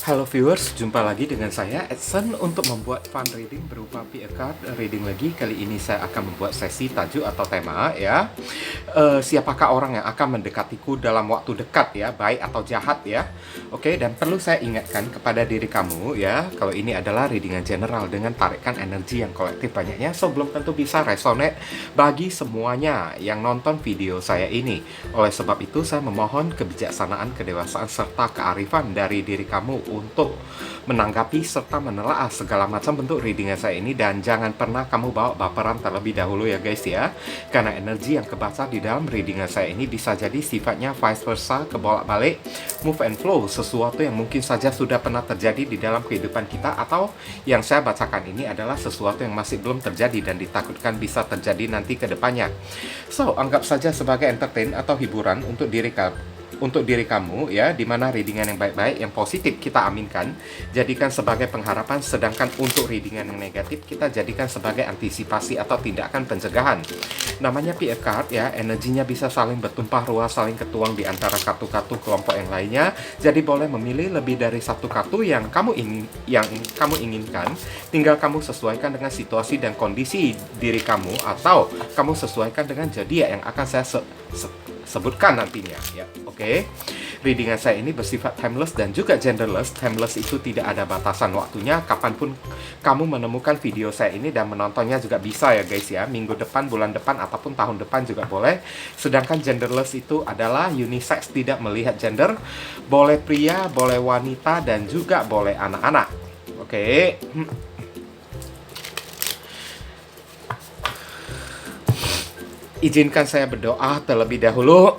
Halo viewers, jumpa lagi dengan saya Edson untuk membuat fun reading berupa PA card reading lagi. Kali ini saya akan membuat sesi tajuk atau tema ya. Siapakah orang yang akan mendekatiku dalam waktu dekat ya, baik atau jahat ya. Oke, dan perlu saya ingatkan kepada diri kamu ya, kalau ini adalah readingan general dengan tarikan energi yang kolektif banyaknya, so belum tentu bisa resonate bagi semuanya yang nonton video saya ini. Oleh sebab itu saya memohon kebijaksanaan, kedewasaan serta kearifan dari diri kamu untuk menanggapi serta menelaah segala macam bentuk readingan saya ini, dan jangan pernah kamu bawa baperan terlebih dahulu ya guys ya, karena energi yang kebaca di dalam readingan saya ini bisa jadi sifatnya vice versa, kebolak-balik, move and flow, sesuatu yang mungkin saja sudah pernah terjadi di dalam kehidupan kita, atau yang saya bacakan ini adalah sesuatu yang masih belum terjadi dan ditakutkan bisa terjadi nanti ke depannya. So, anggap saja sebagai entertain atau hiburan untuk diri kamu ya, dimana readingan yang baik-baik, yang positif kita aminkan, jadikan sebagai pengharapan, sedangkan untuk readingan yang negatif kita jadikan sebagai antisipasi atau tindakan pencegahan. Namanya PA card ya, energinya bisa saling bertumpah ruah, saling ketuang di antara kartu-kartu kelompok yang lainnya. Jadi boleh memilih lebih dari satu kartu yang kamu inginkan. Tinggal kamu sesuaikan dengan situasi dan kondisi diri kamu, atau kamu sesuaikan dengan zodiak yang akan saya sebutkan nantinya ya. Oke. Readingan saya ini bersifat timeless dan juga genderless. Timeless itu tidak ada batasan waktunya, kapanpun kamu menemukan video saya ini dan menontonnya juga bisa ya guys ya. Minggu depan, bulan depan, ataupun tahun depan juga boleh. Sedangkan genderless itu adalah unisex, tidak melihat gender. Boleh pria, boleh wanita, dan juga boleh anak-anak. Oke. Izinkan saya berdoa terlebih dahulu.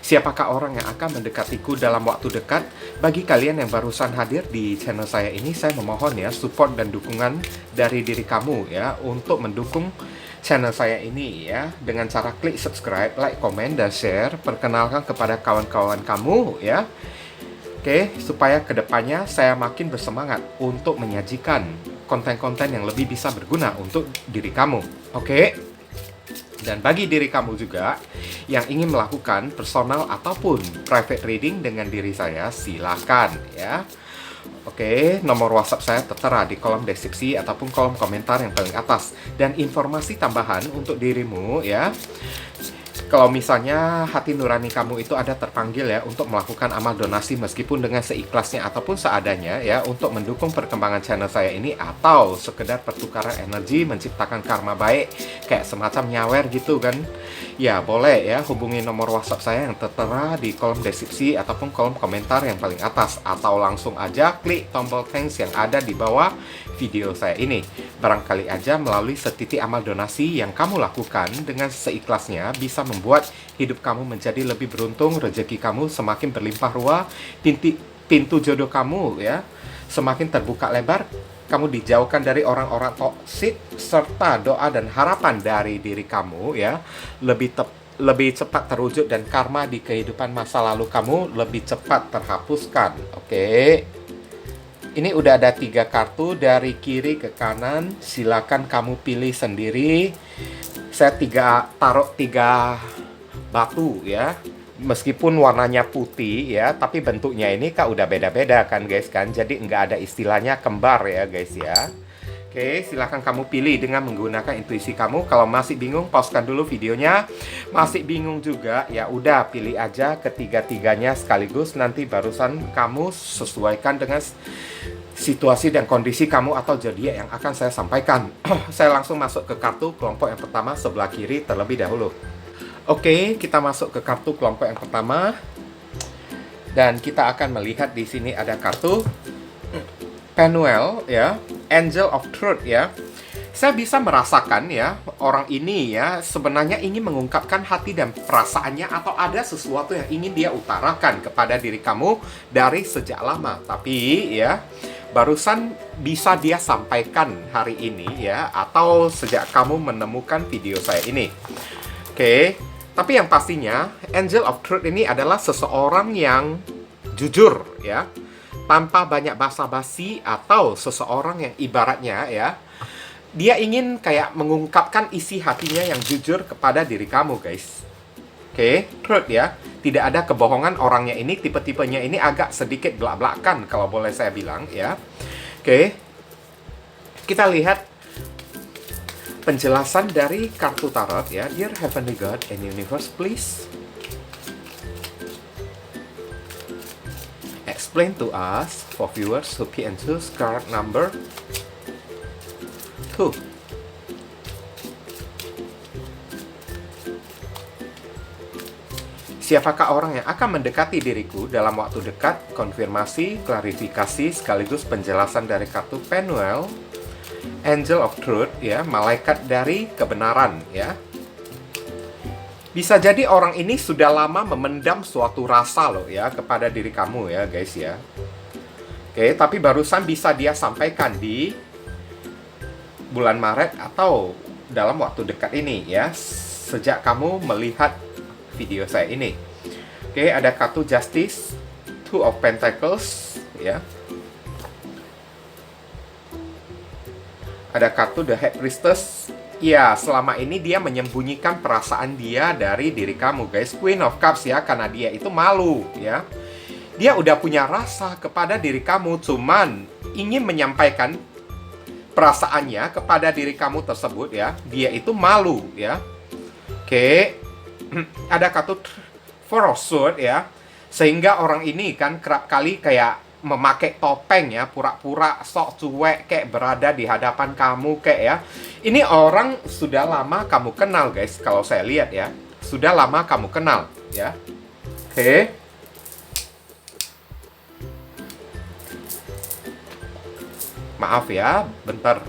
Siapakah orang yang akan mendekatiku dalam waktu dekat? Bagi kalian yang barusan hadir di channel saya ini, saya memohon ya support dan dukungan dari diri kamu ya, untuk mendukung channel saya ini ya, dengan cara klik subscribe, like, komen, dan share. Perkenalkan kepada kawan-kawan kamu ya. Oke, supaya kedepannya saya makin bersemangat untuk menyajikan konten-konten yang lebih bisa berguna untuk diri kamu. Oke, dan bagi diri kamu juga yang ingin melakukan personal ataupun private reading dengan diri saya, silakan ya. Oke, nomor WhatsApp saya tertera di kolom deskripsi ataupun kolom komentar yang paling atas. Dan informasi tambahan untuk dirimu ya, kalau misalnya hati nurani kamu itu ada terpanggil ya untuk melakukan amal donasi meskipun dengan seikhlasnya ataupun seadanya ya, untuk mendukung perkembangan channel saya ini, atau sekedar pertukaran energi menciptakan karma baik kayak semacam nyawer gitu kan, ya boleh ya hubungi nomor WhatsApp saya yang tertera di kolom deskripsi ataupun kolom komentar yang paling atas, atau langsung aja klik tombol thanks yang ada di bawah video saya ini. Barangkali aja melalui setitik amal donasi yang kamu lakukan dengan seikhlasnya bisa membuat hidup kamu menjadi lebih beruntung, rezeki kamu semakin berlimpah ruah, pintu jodoh kamu ya semakin terbuka lebar, kamu dijauhkan dari orang-orang toksik, serta doa dan harapan dari diri kamu ya lebih cepat terwujud, dan karma di kehidupan masa lalu kamu lebih cepat terhapuskan. Oke. Ini udah ada 3 kartu dari kiri ke kanan, silakan kamu pilih sendiri. Saya taruh 3 batu ya, meskipun warnanya putih ya, tapi bentuknya ini kak udah beda-beda kan guys kan, jadi nggak ada istilahnya kembar ya guys ya. Oke, silahkan kamu pilih dengan menggunakan intuisi kamu. Kalau masih bingung, pauskan dulu videonya. Masih bingung juga, ya udah pilih aja ketiga-tiganya sekaligus. Nanti barusan kamu sesuaikan dengan situasi dan kondisi kamu atau zodiak yang akan saya sampaikan. Saya langsung masuk ke kartu kelompok yang pertama sebelah kiri terlebih dahulu. Oke, kita masuk ke kartu kelompok yang pertama. Dan kita akan melihat di sini ada kartu Penuel ya, Angel of Truth ya. Saya bisa merasakan ya, orang ini ya sebenarnya ingin mengungkapkan hati dan perasaannya, atau ada sesuatu yang ingin dia utarakan kepada diri kamu dari sejak lama. Tapi ya, barusan bisa dia sampaikan hari ini ya, atau sejak kamu menemukan video saya ini. Oke, tapi yang pastinya Angel of Truth ini adalah seseorang yang jujur ya, tanpa banyak basa-basi, atau seseorang yang ibaratnya ya dia ingin kayak mengungkapkan isi hatinya yang jujur kepada diri kamu, guys. Oke, truth ya. Tidak ada kebohongan. Orangnya ini, tipe-tipenya ini agak sedikit belak-belakan kalau boleh saya bilang ya. Oke. Kita lihat penjelasan dari kartu tarot ya. Dear Heavenly God and Universe, please explain to us for viewers who pay and choose card number 2. Siapakah orang yang akan mendekati diriku dalam waktu dekat? Konfirmasi, klarifikasi, sekaligus penjelasan dari kartu Penuel, Angel of Truth, ya, malaikat dari kebenaran, ya. Bisa jadi orang ini sudah lama memendam suatu rasa loh, ya, kepada diri kamu, ya, guys, ya. Oke, tapi barusan bisa dia sampaikan di bulan Maret atau dalam waktu dekat ini, ya, sejak kamu melihat video saya ini. Oke, ada kartu Justice, Two of Pentacles, ya. Ada kartu The High Priestess. Ya, selama ini dia menyembunyikan perasaan dia dari diri kamu, guys. Queen of Cups ya, karena dia itu malu, ya. Dia udah punya rasa kepada diri kamu, cuman ingin menyampaikan perasaannya kepada diri kamu tersebut, ya. Dia itu malu, ya. Oke. Ada kartu Four of Swords ya, sehingga orang ini kan kerap kali kayak memakai topeng ya, pura-pura sok cuek kayak berada di hadapan kamu kayak ya. Ini orang sudah lama kamu kenal, guys, kalau saya lihat ya. Sudah lama kamu kenal ya. Oke. Maaf ya, bentar.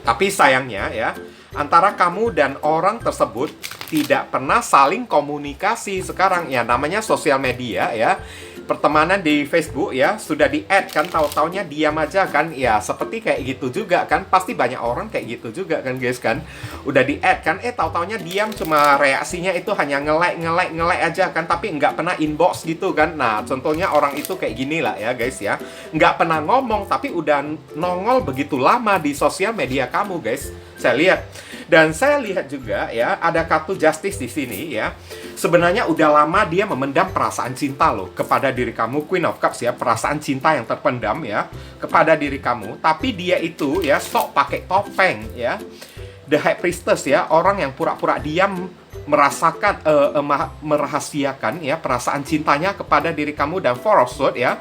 Tapi sayangnya ya, antara kamu dan orang tersebut tidak pernah saling komunikasi sekarang ya, namanya sosial media ya. Pertemanan di Facebook ya, sudah di-add kan, tahu-taunya diam aja kan. Ya, seperti kayak gitu juga kan. Pasti banyak orang kayak gitu juga kan, guys kan. Udah di-add kan, tahu-taunya diam, cuma reaksinya itu hanya nge-like aja kan, tapi nggak pernah inbox gitu kan. Nah, contohnya orang itu kayak gini lah ya, guys ya. Nggak pernah ngomong, tapi udah nongol begitu lama di sosial media kamu, guys. Saya lihat. Dan saya lihat juga ya, ada kartu Justice di sini ya. Sebenarnya udah lama dia memendam perasaan cinta loh kepada diri kamu, Queen of Cups ya, perasaan cinta yang terpendam ya kepada diri kamu. Tapi dia itu ya sok pakai topeng ya. The High Priestess ya, orang yang pura-pura diam merasakan merahasiakan ya perasaan cintanya kepada diri kamu. Dan Four of Swords ya.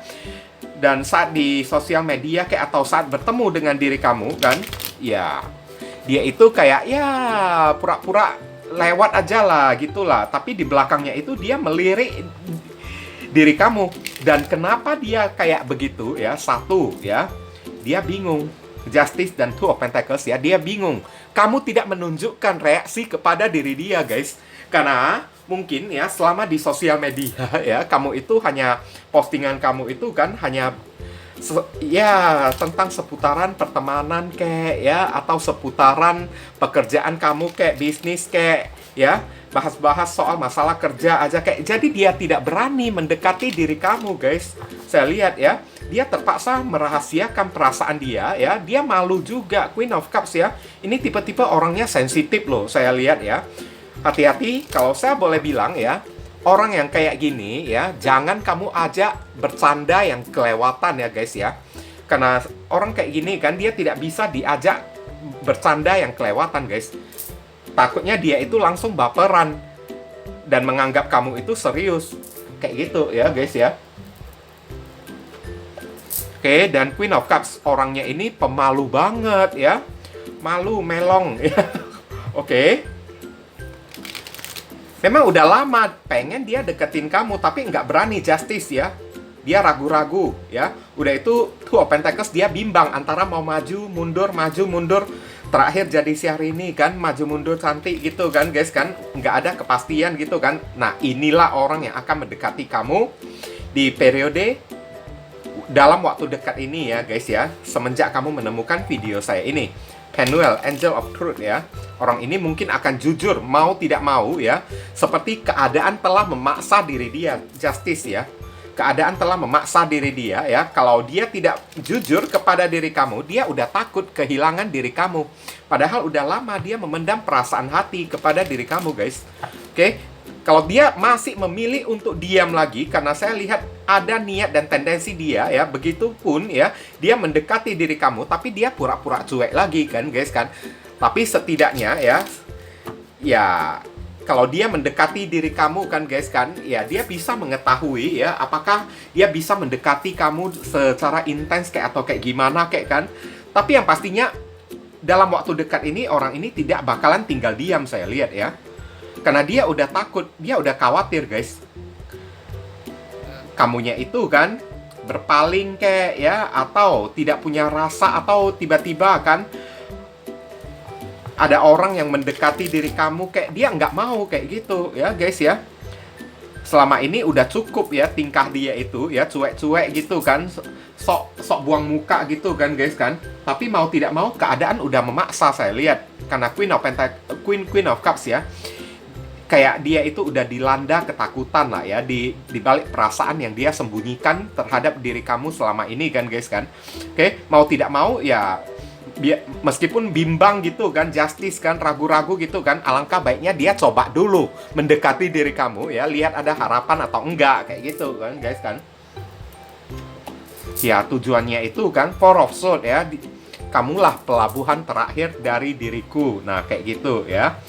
Dan saat di sosial media kayak atau saat bertemu dengan diri kamu kan, ya dia itu kayak ya pura-pura lewat aja lah gitulah, tapi di belakangnya itu dia melirik diri kamu. Dan kenapa dia kayak begitu ya? Satu ya, dia bingung. Justice dan Two of Pentacles ya, dia bingung. Kamu tidak menunjukkan reaksi kepada diri dia, guys, karena mungkin ya selama di sosial media ya, kamu itu hanya postingan kamu itu kan hanya ya tentang seputaran pertemanan kayak ya, atau seputaran pekerjaan kamu kayak bisnis kayak ya, bahas-bahas soal masalah kerja aja kayak. Jadi dia tidak berani mendekati diri kamu, guys. Saya lihat ya, dia terpaksa merahasiakan perasaan dia ya. Dia malu juga, Queen of Cups ya. Ini tipe-tipe orangnya sensitif loh, saya lihat ya. Hati-hati kalau saya boleh bilang ya. Orang yang kayak gini ya, jangan kamu ajak bercanda yang kelewatan ya, guys ya. Karena orang kayak gini kan dia tidak bisa diajak bercanda yang kelewatan, guys. Takutnya dia itu langsung baperan dan menganggap kamu itu serius. Kayak gitu ya, guys ya. Oke, dan Queen of Cups orangnya ini pemalu banget ya. Malu, melong ya. Oke. Memang udah lama pengen dia deketin kamu, tapi nggak berani, Justice ya. Dia ragu-ragu ya. Udah itu Two of Pentacles, dia bimbang antara mau maju mundur. Terakhir jadi Syahrini kan, maju mundur cantik gitu kan, guys kan. Nggak ada kepastian gitu kan. Nah, inilah orang yang akan mendekati kamu di periode dalam waktu dekat ini ya, guys ya. Semenjak kamu menemukan video saya ini. Penuel, Angel of Truth ya. Orang ini mungkin akan jujur, mau tidak mau ya. Seperti keadaan telah memaksa diri dia, Justice ya. keadaan telah memaksa diri dia ya. Kalau dia tidak jujur kepada diri kamu, dia udah takut kehilangan diri kamu. Padahal udah lama dia memendam perasaan hati kepada diri kamu, guys. Oke, kalau dia masih memilih untuk diam lagi, karena saya lihat ada niat dan tendensi dia ya, begitupun ya, dia mendekati diri kamu, tapi dia pura-pura cuek lagi kan, guys kan. Tapi setidaknya ya kalau dia mendekati diri kamu kan, guys kan, ya dia bisa mengetahui ya, apakah dia bisa mendekati kamu secara intens kayak atau kayak gimana kayak kan. Tapi yang pastinya dalam waktu dekat ini orang ini tidak bakalan tinggal diam, saya lihat ya. Karena dia udah takut, dia udah khawatir, guys. Kamunya itu kan berpaling kayak ya, atau tidak punya rasa, atau tiba-tiba kan ada orang yang mendekati diri kamu kayak dia nggak mau kayak gitu ya, guys ya. Selama ini udah cukup ya tingkah dia itu ya, cuek-cuek gitu kan, sok buang muka gitu kan, guys kan. Tapi mau tidak mau keadaan udah memaksa, saya lihat. Karena Queen of Cups ya, kayak dia itu udah dilanda ketakutan lah ya, di balik perasaan yang dia sembunyikan terhadap diri kamu selama ini kan, guys kan. Oke, mau tidak mau ya, meskipun bimbang gitu kan, justice kan, ragu-ragu gitu kan, alangkah baiknya dia coba dulu mendekati diri kamu ya, lihat ada harapan atau enggak kayak gitu kan, guys kan. Ya tujuannya itu kan Four of Swords ya, kamulah pelabuhan terakhir dari diriku. Nah kayak gitu ya.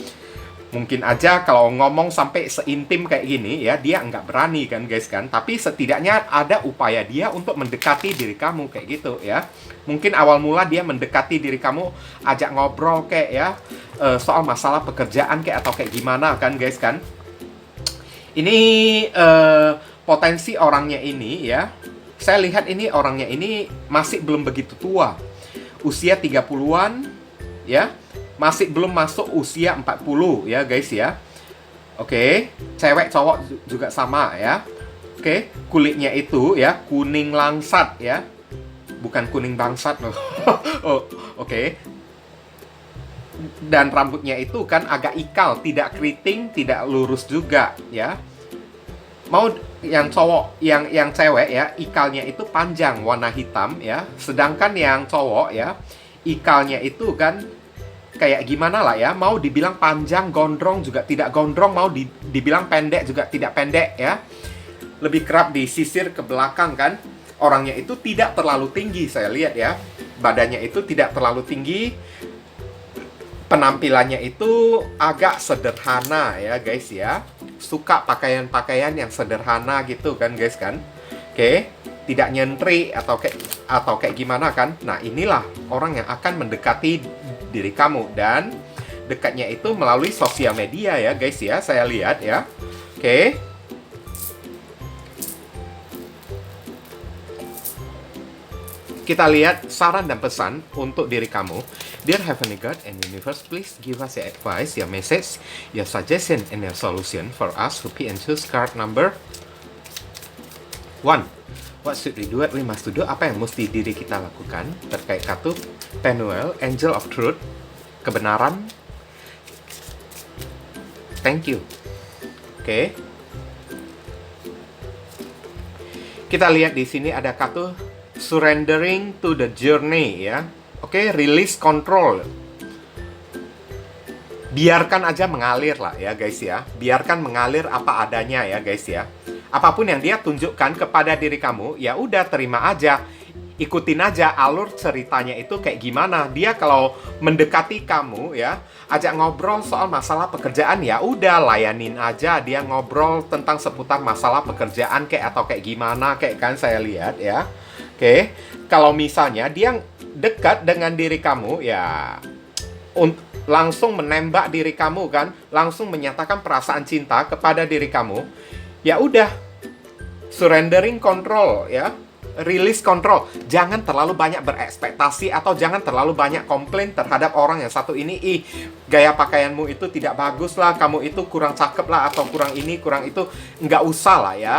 Mungkin aja kalau ngomong sampai seintim kayak gini ya, dia nggak berani kan, guys kan. Tapi setidaknya ada upaya dia untuk mendekati diri kamu kayak gitu ya. Mungkin awal mula dia mendekati diri kamu, ajak ngobrol kayak ya, soal masalah pekerjaan kayak atau kayak gimana kan, guys kan. Ini potensi orangnya ini ya, saya lihat ini orangnya ini masih belum begitu tua. Usia 30-an ya, masih belum masuk usia 40 ya, guys ya. Oke, cewek cowok juga sama ya. Oke, kulitnya itu ya kuning langsat ya, bukan kuning bangsat loh. Oh, oke. Dan rambutnya itu kan agak ikal, tidak keriting, tidak lurus juga ya. Mau yang cowok, yang cewek ya, ikalnya itu panjang warna hitam ya. Sedangkan yang cowok ya, ikalnya itu kan kayak gimana lah ya, mau dibilang panjang gondrong juga tidak gondrong, mau dibilang pendek juga tidak pendek ya, lebih kerap disisir ke belakang kan. Orangnya itu tidak terlalu tinggi, saya lihat ya, badannya itu tidak terlalu tinggi, penampilannya itu agak sederhana ya, guys ya, suka pakaian-pakaian yang sederhana gitu kan, guys kan. Oke, tidak nyentrik atau kayak gimana kan. Nah inilah orang yang akan mendekati diri kamu, dan dekatnya itu melalui sosial media ya, guys ya, saya lihat ya. Oke. Kita lihat saran dan pesan untuk diri kamu. Dear Heavenly God and Universe, please give us your advice, your message, your suggestion, and your solution for us who pick and choose card number 1. What should we do? What we must do? Apa yang mesti diri kita lakukan terkait kartu Penuel, Angel of Truth, kebenaran. Thank you. Oke. Kita lihat di sini ada kartu Surrendering to the Journey ya. Oke, release control. Biarkan aja mengalir lah ya, guys ya. Biarkan mengalir apa adanya ya, guys ya. Apapun yang dia tunjukkan kepada diri kamu, ya udah terima aja. Ikutin aja alur ceritanya itu kayak gimana. Dia kalau mendekati kamu ya, ajak ngobrol soal masalah pekerjaan, ya udah layanin aja. Dia ngobrol tentang seputar masalah pekerjaan kayak atau kayak gimana kayak kan, saya lihat ya. Oke, kalau misalnya dia dekat dengan diri kamu ya, langsung menembak diri kamu kan, langsung menyatakan perasaan cinta kepada diri kamu, ya udah, surrendering control ya, release control. Jangan terlalu banyak berekspektasi atau jangan terlalu banyak komplain terhadap orang yang satu ini. Ih, gaya pakaianmu itu tidak bagus lah, kamu itu kurang cakep lah, atau kurang ini, kurang itu. Nggak usah lah ya,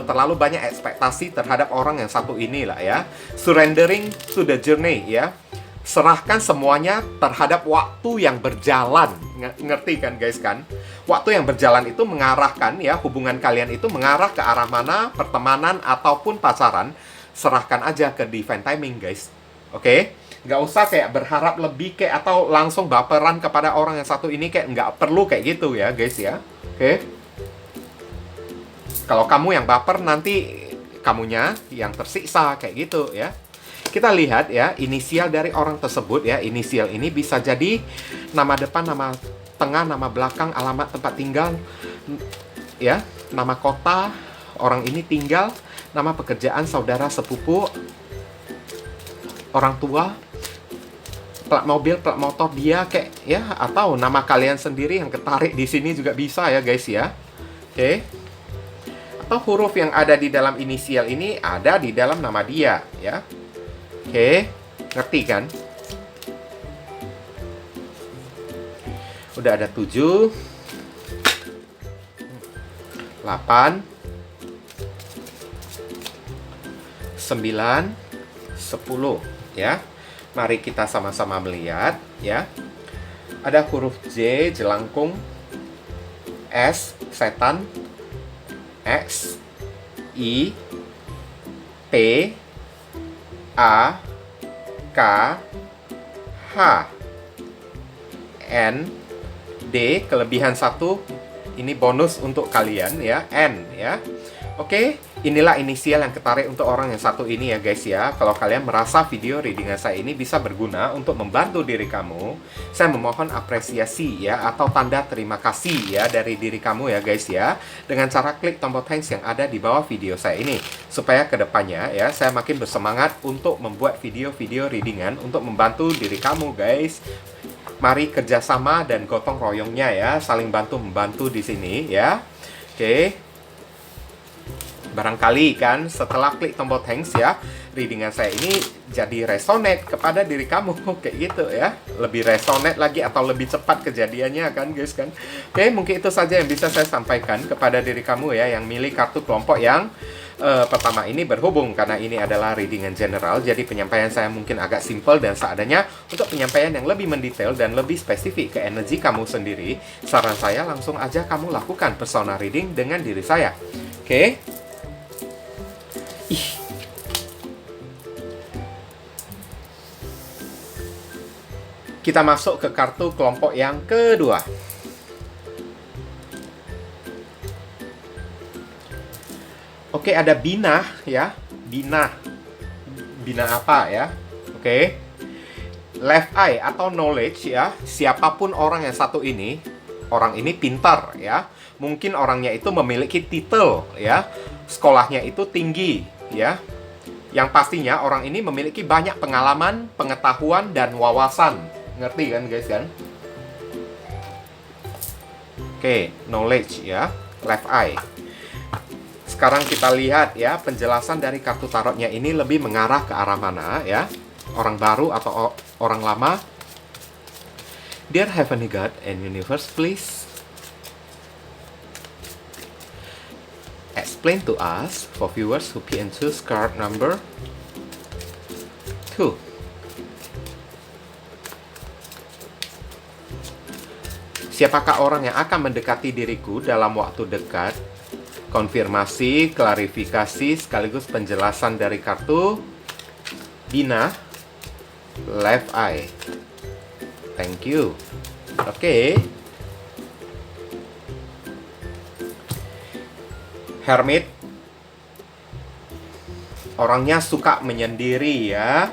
terlalu banyak ekspektasi terhadap orang yang satu ini lah ya. Surrendering to the journey ya. Serahkan semuanya terhadap waktu yang berjalan. Ngerti kan, guys kan? waktu yang berjalan itu mengarahkan ya, hubungan kalian itu mengarah ke arah mana, pertemanan ataupun pacaran, serahkan aja ke divine timing, guys. Oke? Nggak usah kayak berharap lebih kayak atau langsung baperan kepada orang yang satu ini, kayak nggak perlu kayak gitu ya, guys ya. Oke? Kalau kamu yang baper, nanti kamunya yang tersiksa kayak gitu ya. Kita lihat ya, inisial dari orang tersebut ya. Inisial ini bisa jadi nama depan, nama tengah, nama belakang, alamat tempat tinggal ya, nama kota orang ini tinggal, nama pekerjaan, saudara, sepupu, orang tua, plat mobil, plat motor dia kayak ya, atau nama kalian sendiri yang ketarik di sini juga bisa ya, guys ya. Oke. Atau huruf yang ada di dalam inisial ini ada di dalam nama dia ya. Oke, ngerti kan? Udah ada 7, 8, 9, 10 ya. Mari kita sama-sama melihat ya. Ada huruf J, jelangkung, S, setan, X, I, P, A, K, H, N, D, kelebihan 1, ini bonus untuk kalian ya, N ya. Oke, inilah inisial yang ketarik untuk orang yang satu ini ya, guys ya. Kalau kalian merasa video readingan saya ini bisa berguna untuk membantu diri kamu, saya memohon apresiasi ya, atau tanda terima kasih ya dari diri kamu ya, guys ya, dengan cara klik tombol thanks yang ada di bawah video saya ini, supaya kedepannya ya saya makin bersemangat untuk membuat video-video readingan untuk membantu diri kamu, guys. Mari kerjasama dan gotong royongnya ya, saling bantu-membantu di sini ya. Oke. Barangkali kan setelah klik tombol thanks ya, readingan saya ini jadi resonate kepada diri kamu kayak gitu ya. Lebih resonate lagi atau lebih cepat kejadiannya kan, guys kan. Oke, mungkin itu saja yang bisa saya sampaikan kepada diri kamu ya yang milih kartu kelompok yang pertama ini, berhubung karena ini adalah readingan general, jadi penyampaian saya mungkin agak simple dan seadanya. Untuk penyampaian yang lebih mendetail dan lebih spesifik ke energi kamu sendiri, saran saya langsung aja kamu lakukan personal reading dengan diri saya. Oke. Kita masuk ke kartu kelompok yang kedua. Oke, ada Bina ya. Bina. Bina apa ya? Oke. Left eye atau knowledge ya. Siapapun orang yang satu ini, orang ini pintar ya. Mungkin orangnya itu memiliki titel ya. Sekolahnya itu tinggi ya. Yang pastinya orang ini memiliki banyak pengalaman, pengetahuan, dan wawasan. Ngerti kan, guys kan? Oke, knowledge ya, left eye. Sekarang kita lihat ya, penjelasan dari kartu tarotnya ini lebih mengarah ke arah mana ya? Orang baru atau orang lama? Dear Heavenly God and Universe, please explain to us for viewers who pick and choose card number 2. Siapakah orang yang akan mendekati diriku dalam waktu dekat? Konfirmasi, klarifikasi, sekaligus penjelasan dari kartu Bina, left eye. Thank you. Oke. Hermit. Orangnya suka menyendiri ya.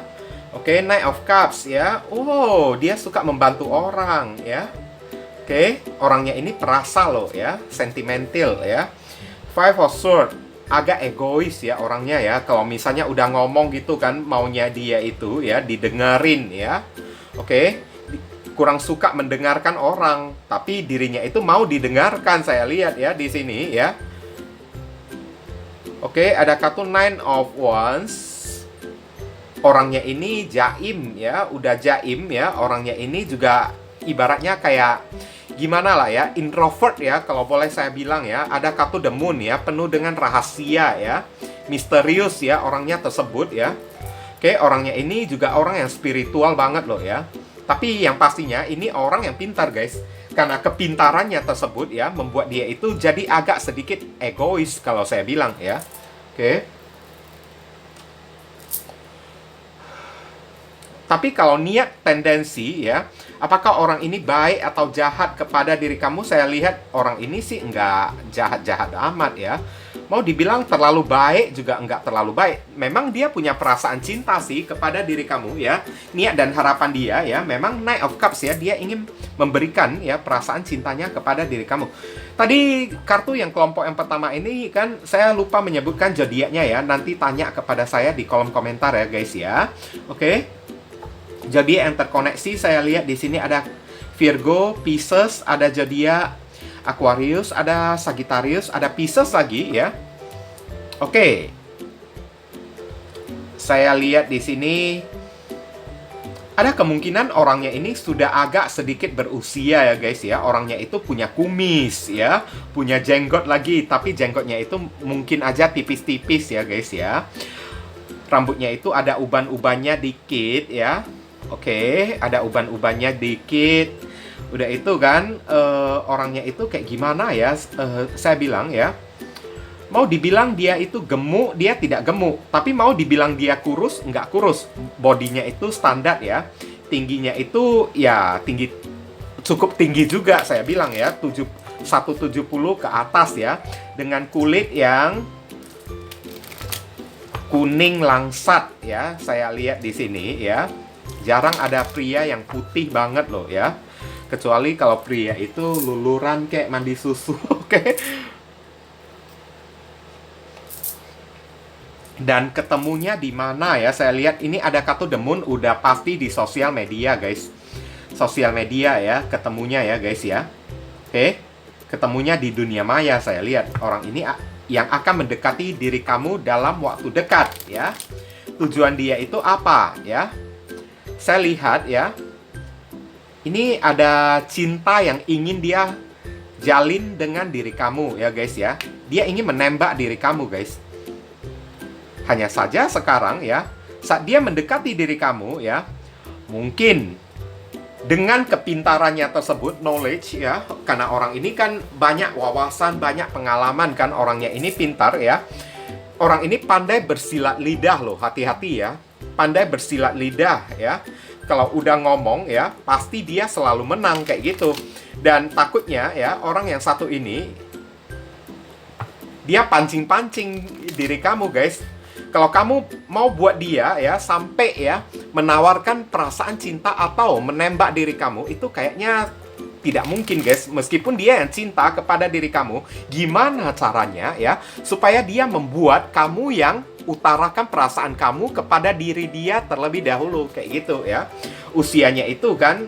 Oke, Knight of Cups ya. Oh, dia suka membantu orang ya. Oke, orangnya ini perasa loh ya, sentimental ya. Five of Swords, agak egois ya orangnya ya. Kalau misalnya udah ngomong gitu kan, maunya dia itu ya didengerin ya. Oke, kurang suka mendengarkan orang, tapi dirinya itu mau didengarkan, saya lihat ya di sini ya. Oke, ada kartu Nine of Wands. Orangnya ini jaim ya, udah jaim ya. Orangnya ini juga ibaratnya kayak gimana lah ya, introvert ya, kalau boleh saya bilang ya. Ada kartu The Moon ya, penuh dengan rahasia ya, misterius ya orangnya tersebut ya. Oke, orangnya ini juga orang yang spiritual banget loh ya. Tapi yang pastinya ini orang yang pintar, guys. karena kepintarannya tersebut ya membuat dia itu jadi agak sedikit egois kalau saya bilang ya. Oke. Tapi kalau niat tendensi ya, apakah orang ini baik atau jahat kepada diri kamu? Saya lihat orang ini sih nggak jahat-jahat amat ya. Mau dibilang terlalu baik juga nggak terlalu baik. Memang dia punya perasaan cinta sih kepada diri kamu ya. Niat dan harapan dia ya, memang Knight of Cups ya, dia ingin memberikan ya perasaan cintanya kepada diri kamu. Tadi kartu yang kelompok yang pertama ini kan saya lupa menyebutkan zodiaknya ya. Nanti tanya kepada saya di kolom komentar ya guys ya. Oke. Zodiak yang terkoneksi saya lihat di sini ada Virgo, Pisces, ada zodiak Aquarius, ada Sagittarius, ada Pisces lagi ya. Oke. Saya lihat di sini ada kemungkinan orangnya ini sudah agak sedikit berusia ya guys ya. Orangnya itu punya kumis ya, punya jenggot lagi, tapi jenggotnya itu mungkin aja tipis-tipis ya guys ya. Rambutnya itu ada uban-ubannya dikit ya. Oke, ada uban-ubannya dikit. Udah itu kan orangnya itu kayak gimana ya? Saya bilang ya, mau dibilang dia itu gemuk, dia tidak gemuk. Tapi mau dibilang dia kurus, nggak kurus. Bodinya itu standar ya. Tingginya itu ya tinggi, cukup tinggi juga saya bilang ya. 170 ke atas ya. Dengan kulit yang kuning langsat ya. Saya lihat di sini ya. Jarang ada pria yang putih banget loh ya. Kecuali kalau pria itu luluran kayak mandi susu. Oke. Dan ketemunya di mana ya? Saya lihat ini ada kartu The Moon, udah pasti di sosial media guys. Sosial media ya, ketemunya ya guys ya. Oke. Ketemunya di dunia maya saya lihat. Orang ini yang akan mendekati diri kamu dalam waktu dekat ya. Tujuan dia itu apa ya? Saya lihat ya, ini ada cinta yang ingin dia jalin dengan diri kamu ya guys ya. Dia ingin menembak diri kamu guys. Hanya saja sekarang ya, saat dia mendekati diri kamu ya, mungkin dengan kepintarannya tersebut, knowledge ya, karena orang ini kan banyak wawasan, banyak pengalaman kan, orangnya ini pintar ya. Orang ini pandai bersilat lidah loh, hati-hati ya. Pandai bersilat lidah ya. Kalau udah ngomong ya, pasti dia selalu menang kayak gitu. Dan takutnya ya, orang yang satu ini dia pancing-pancing diri kamu guys. Kalau kamu mau buat dia ya sampai ya menawarkan perasaan cinta atau menembak diri kamu, itu kayaknya tidak mungkin guys. Meskipun dia yang cinta kepada diri kamu, gimana caranya ya supaya dia membuat kamu yang utarakan perasaan kamu kepada diri dia terlebih dahulu kayak gitu ya. Usianya itu kan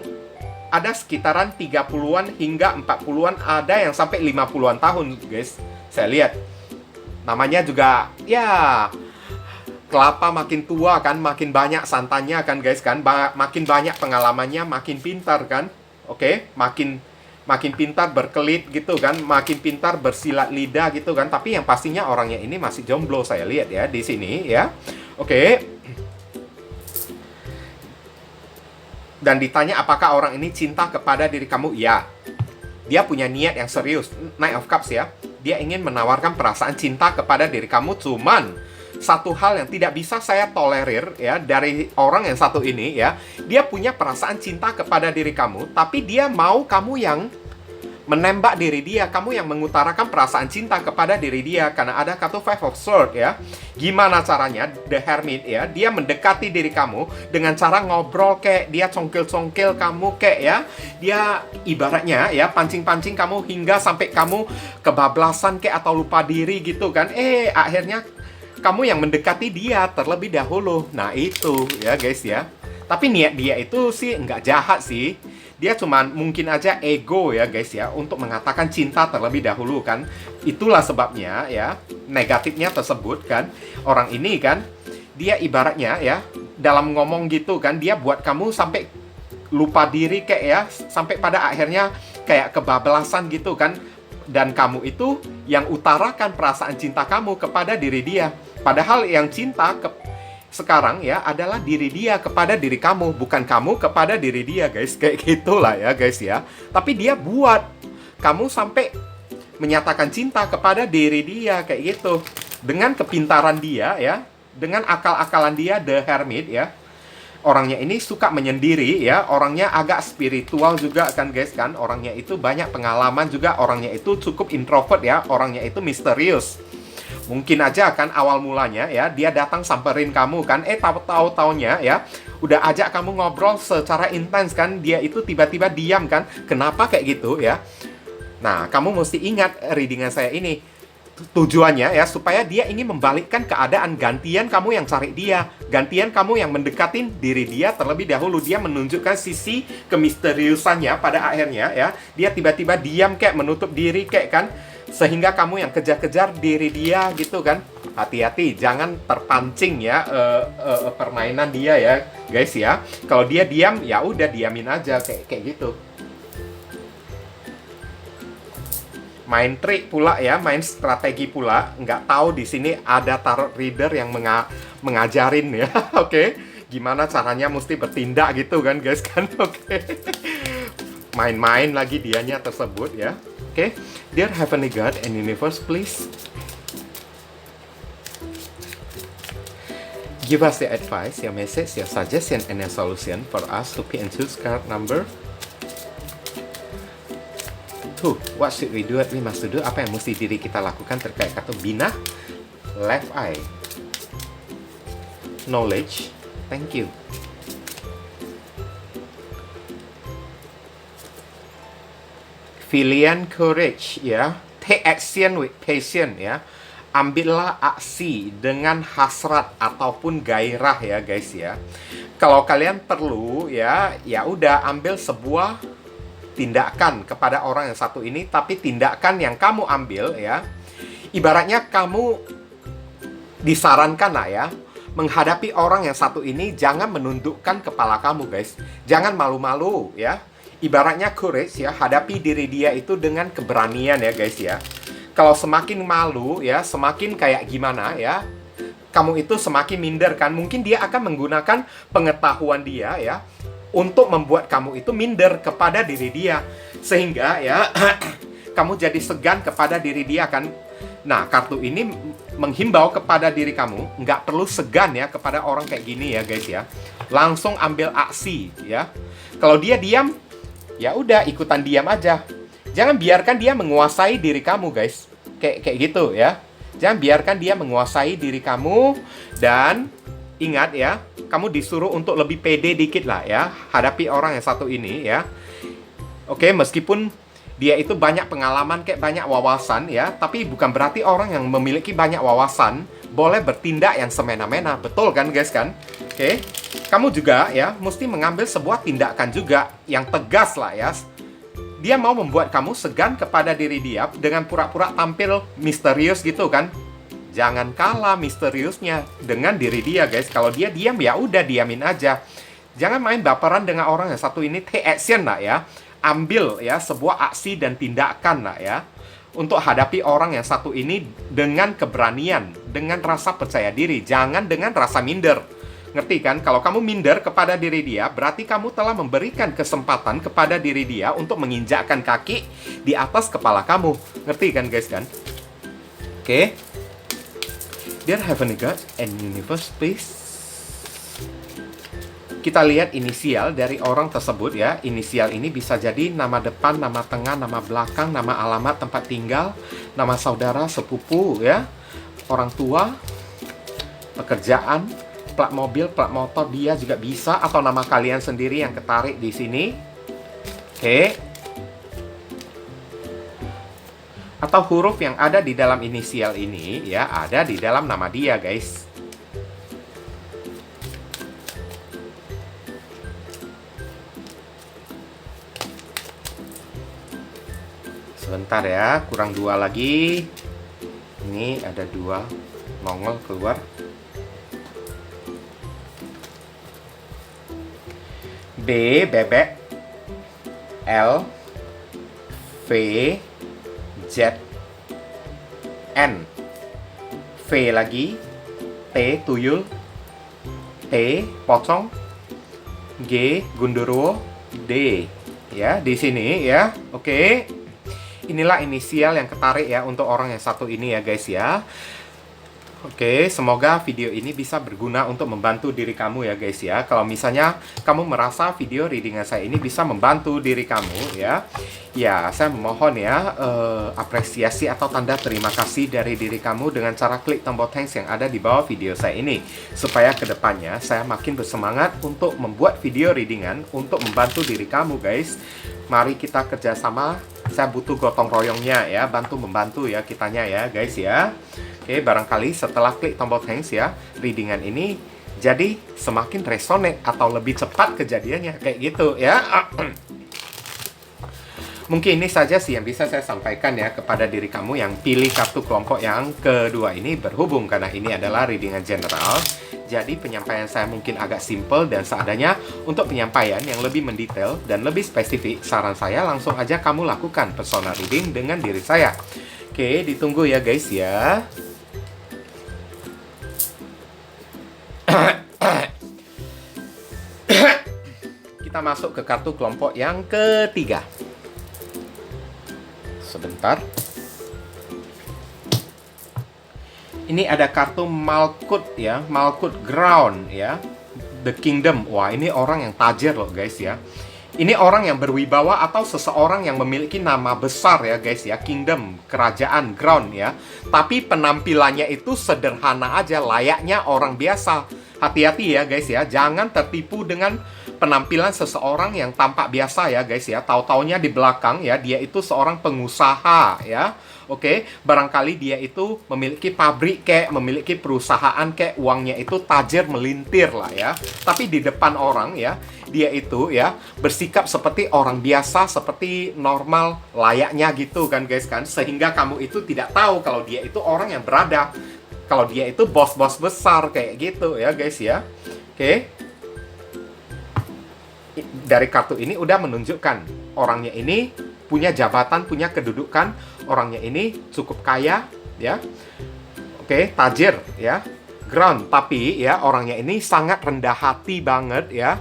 ada sekitaran 30-an hingga 40-an, ada yang sampai 50-an tahun guys. Saya lihat namanya juga ya, kelapa makin tua kan makin banyak santannya kan guys kan, makin banyak pengalamannya makin pintar kan. Oke, makin pintar berkelit gitu kan, makin pintar bersilat lidah gitu kan. Tapi yang pastinya orangnya ini masih jomblo saya lihat ya di sini ya. Oke. Dan ditanya apakah orang ini cinta kepada diri kamu? Ya. Dia punya niat yang serius. Knight of Cups ya. Dia ingin menawarkan perasaan cinta kepada diri kamu, cuman satu hal yang tidak bisa saya tolerir ya dari orang yang satu ini ya, dia punya perasaan cinta kepada diri kamu, tapi dia mau kamu yang menembak diri dia, kamu yang mengutarakan perasaan cinta kepada diri dia, karena ada kartu Five of Swords ya. Gimana caranya? The Hermit ya, dia mendekati diri kamu dengan cara ngobrol kayak dia congkel-congkel kamu kayak ya, dia ibaratnya ya pancing-pancing kamu hingga sampai kamu kebablasan kayak atau lupa diri gitu kan. Akhirnya kamu yang mendekati dia terlebih dahulu. Nah itu ya guys ya. Tapi niat dia itu sih nggak jahat sih. Dia cuman mungkin aja ego ya guys ya, untuk mengatakan cinta terlebih dahulu kan. Itulah sebabnya ya, negatifnya tersebut kan. Orang ini kan, dia ibaratnya ya, dalam ngomong gitu kan, dia buat kamu sampai lupa diri kayak ya, sampai pada akhirnya kayak kebablasan gitu kan. Dan kamu itu yang utarakan perasaan cinta kamu kepada diri dia. Padahal yang cinta sekarang ya adalah diri dia kepada diri kamu, bukan kamu kepada diri dia, guys. Kayak gitulah ya, guys ya. Tapi dia buat kamu sampai menyatakan cinta kepada diri dia kayak gitu. Dengan kepintaran dia ya, dengan akal-akalan dia, The Hermit ya. Orangnya ini suka menyendiri ya, orangnya agak spiritual juga kan guys kan. Orangnya itu banyak pengalaman juga, orangnya itu cukup introvert ya, orangnya itu misterius. Mungkin aja kan awal mulanya ya, dia datang samperin kamu kan, tahu-taunya ya, udah ajak kamu ngobrol secara intens kan, dia itu tiba-tiba diam kan. Kenapa kayak gitu ya? Nah, kamu mesti ingat readingan saya ini. Tujuannya ya, supaya dia ingin membalikkan keadaan, gantian kamu yang cari dia, gantian kamu yang mendekatin diri dia terlebih dahulu. Dia menunjukkan sisi kemisteriusannya pada akhirnya ya. Dia tiba-tiba diam kayak menutup diri kayak kan, sehingga kamu yang kejar-kejar diri dia gitu kan. Hati-hati, jangan terpancing ya permainan dia ya guys ya. Kalau dia diam, ya udah diamin aja kayak gitu. Main trik pula ya, main strategi pula. Nggak tahu di sini ada tarot reader yang mengajarin ya. Oke, gimana caranya mesti bertindak gitu kan guys kan. Oke. Main-main lagi dianya tersebut ya. Oke. Dear Heavenly God and Universe, please give us the advice, your message, your suggestion, and your solution for us to pick and choose card number 2. What should we do? What we must do? Apa yang mesti diri kita lakukan terkait kata Bina? Left eye. Knowledge. Thank you. Filian courage ya. Take action with patience ya. Ambillah aksi dengan hasrat ataupun gairah ya guys ya. Kalau kalian perlu ya, ya udah ambil sebuah tindakan kepada orang yang satu ini, tapi tindakan yang kamu ambil ya, ibaratnya kamu disarankan lah ya, menghadapi orang yang satu ini jangan menundukkan kepala kamu guys. Jangan malu-malu ya. Ibaratnya courage ya, hadapi diri dia itu dengan keberanian ya guys ya. Kalau semakin malu ya, semakin kayak gimana ya, kamu itu semakin minder kan. Mungkin dia akan menggunakan pengetahuan dia ya untuk membuat kamu itu minder kepada diri dia. Sehingga ya kamu jadi segan kepada diri dia kan. Nah, kartu ini menghimbau kepada diri kamu, nggak perlu segan ya kepada orang kayak gini ya guys ya. Langsung ambil aksi ya. Kalau dia diam, ya udah ikutan diam aja. Jangan biarkan dia menguasai diri kamu guys. Kayak gitu ya. Jangan biarkan dia menguasai diri kamu. Dan ingat ya, kamu disuruh untuk lebih pede dikit lah ya, hadapi orang yang satu ini ya. Oke, meskipun dia itu banyak pengalaman, kayak banyak wawasan ya, tapi bukan berarti orang yang memiliki banyak wawasan boleh bertindak yang semena-mena. Betul kan guys kan? Oke, kamu juga ya mesti mengambil sebuah tindakan juga yang tegas lah ya. Dia mau membuat kamu segan kepada diri dia dengan pura-pura tampil misterius gitu kan. Jangan kalah misteriusnya dengan diri dia guys. Kalau dia diam ya udah diamin aja. Jangan main baperan dengan orang yang satu ini. Take action lah ya. Ambil ya sebuah aksi dan tindakan lah ya, untuk hadapi orang yang satu ini dengan keberanian, dengan rasa percaya diri. Jangan dengan rasa minder. Ngerti kan? Kalau kamu minder kepada diri dia, berarti kamu telah memberikan kesempatan kepada diri dia untuk menginjakkan kaki di atas kepala kamu. Ngerti kan guys kan? Oke. Dear Heavenly God and Universe, please. Kita lihat inisial dari orang tersebut ya. Inisial ini bisa jadi nama depan, nama tengah, nama belakang, nama alamat tempat tinggal, nama saudara, sepupu ya, orang tua, pekerjaan, plat mobil, plat motor dia juga bisa, atau nama kalian sendiri yang ketarik di sini. Oke. Atau huruf yang ada di dalam inisial ini ya, ada di dalam nama dia guys. Sebentar ya, kurang 2 lagi. Ini ada 2 nongol keluar. B bebek, L V Z N, V lagi, T tuyul, E pocong, G gundurwo, D ya di sini ya. Oke. Inilah inisial yang ketarik ya untuk orang yang satu ini ya guys ya. Oke, semoga video ini bisa berguna untuk membantu diri kamu ya guys ya. Kalau misalnya kamu merasa video readingan saya ini bisa membantu diri kamu ya, ya saya memohon ya apresiasi atau tanda terima kasih dari diri kamu dengan cara klik tombol thanks yang ada di bawah video saya ini, supaya kedepannya saya makin bersemangat untuk membuat video readingan untuk membantu diri kamu guys. Mari kita kerjasama. Saya butuh gotong royongnya ya, bantu membantu ya kitanya ya guys ya. Oke, barangkali setelah klik tombol thanks ya, readingan ini jadi semakin resonate atau lebih cepat kejadiannya kayak gitu ya. Mungkin ini saja sih yang bisa saya sampaikan ya kepada diri kamu yang pilih kartu kelompok yang kedua ini, berhubung karena ini adalah readingan general. Jadi penyampaian saya mungkin agak simple dan seadanya. Untuk penyampaian yang lebih mendetail dan lebih spesifik, saran saya langsung aja kamu lakukan personal reading dengan diri saya. Oke, ditunggu ya guys ya. Kita masuk ke kartu kelompok yang ketiga. Sebentar. Ini ada kartu Malkuth ya, Malkuth Ground ya, The Kingdom. Wah, ini orang yang tajir loh guys ya. Ini orang yang berwibawa atau seseorang yang memiliki nama besar ya guys ya. Kingdom, kerajaan, ground ya. Tapi penampilannya itu sederhana aja, layaknya orang biasa. Hati-hati ya guys ya, jangan tertipu dengan penampilan seseorang yang tampak biasa ya guys ya. Tahu-taunya di belakang ya, dia itu seorang pengusaha ya. Oke, barangkali dia itu memiliki pabrik kayak, memiliki perusahaan kayak, uangnya itu tajir melintir lah ya. Tapi di depan orang ya, dia itu ya bersikap seperti orang biasa, seperti normal, layaknya gitu kan guys kan. Sehingga kamu itu tidak tahu kalau dia itu orang yang berada, kalau dia itu bos-bos besar kayak gitu ya guys ya. Oke. Dari kartu ini udah menunjukkan orangnya ini punya jabatan, punya kedudukan, orangnya ini cukup kaya ya. Oke, tajir ya. Ground, tapi ya orangnya ini sangat rendah hati banget ya.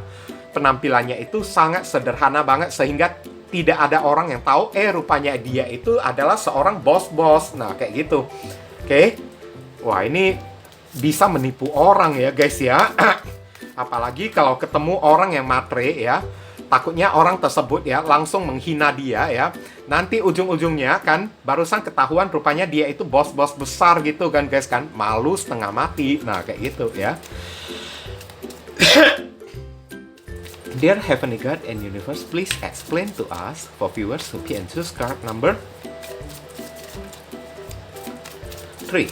Penampilannya itu sangat sederhana banget sehingga tidak ada orang yang tahu rupanya dia itu adalah seorang bos-bos. Nah, kayak gitu. Oke. Wah, ini bisa menipu orang ya guys ya. Apalagi kalau ketemu orang yang matre ya. Takutnya orang tersebut ya langsung menghina dia ya. Nanti ujung-ujungnya kan barusan ketahuan rupanya dia itu bos-bos besar gitu kan guys kan. Malu setengah mati. Nah, kayak gitu ya. Dear Heavenly God and Universe, please explain to us for viewers who can choose card number 3.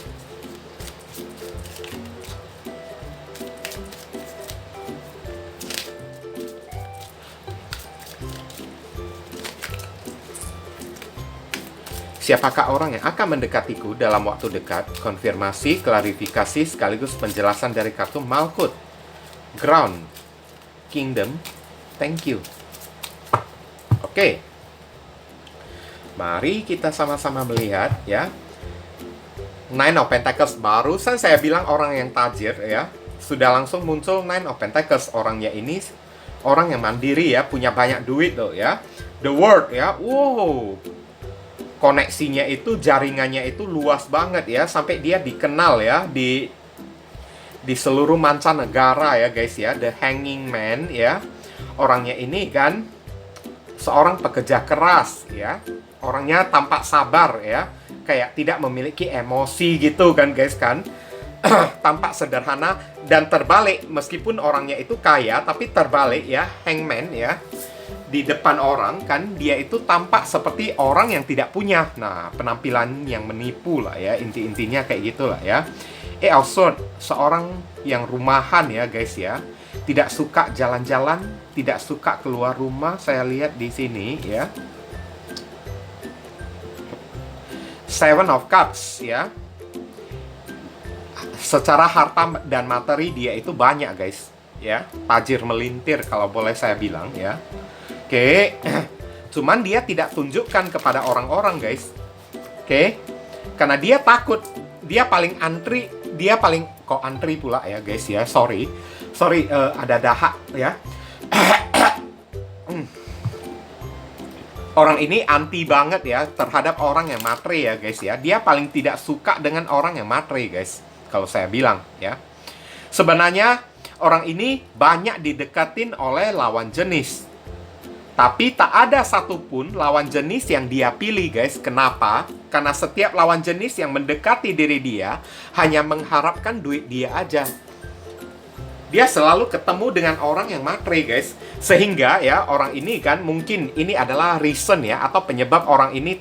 Siapakah orang yang akan mendekatiku dalam waktu dekat? Konfirmasi, klarifikasi, sekaligus penjelasan dari kartu Malkuth, Ground, Kingdom, thank you. Oke. Mari kita sama-sama melihat ya. Nine of Pentacles, barusan saya bilang orang yang tajir ya. Sudah langsung muncul Nine of Pentacles. Orangnya ini orang yang mandiri ya, punya banyak duit loh ya. The World ya. Wow. Koneksinya itu, jaringannya itu luas banget ya, sampai dia dikenal ya di seluruh mancanegara ya guys ya. The Hanging Man ya. Orangnya ini kan seorang pekerja keras ya. Orangnya tampak sabar ya, kayak tidak memiliki emosi gitu kan guys kan. Tampak sederhana dan terbalik, meskipun orangnya itu kaya tapi terbalik ya, hangman ya. Di depan orang kan dia itu tampak seperti orang yang tidak punya. Nah, penampilan yang menipu lah ya, inti-intinya kayak gitulah ya. Also seorang yang rumahan ya guys ya. Tidak suka jalan-jalan, tidak suka keluar rumah, saya lihat di sini ya. Seven of Cups ya. Secara harta dan materi dia itu banyak guys ya. Tajir melintir kalau boleh saya bilang ya. Oke, cuman dia tidak tunjukkan kepada orang-orang guys. Oke, karena dia takut, dia paling antri, dia paling kok antri pula ya guys ya, sorry. Sorry, ada dahak ya. Orang ini anti banget ya terhadap orang yang matre ya guys ya. Dia paling tidak suka dengan orang yang matre guys, kalau saya bilang ya. Sebenarnya orang ini banyak didekatin oleh lawan jenis, tapi tak ada satupun lawan jenis yang dia pilih guys. Kenapa? Karena setiap lawan jenis yang mendekati diri dia hanya mengharapkan duit dia aja. Dia selalu ketemu dengan orang yang matre guys. Sehingga ya orang ini kan mungkin ini adalah reason ya, atau penyebab orang ini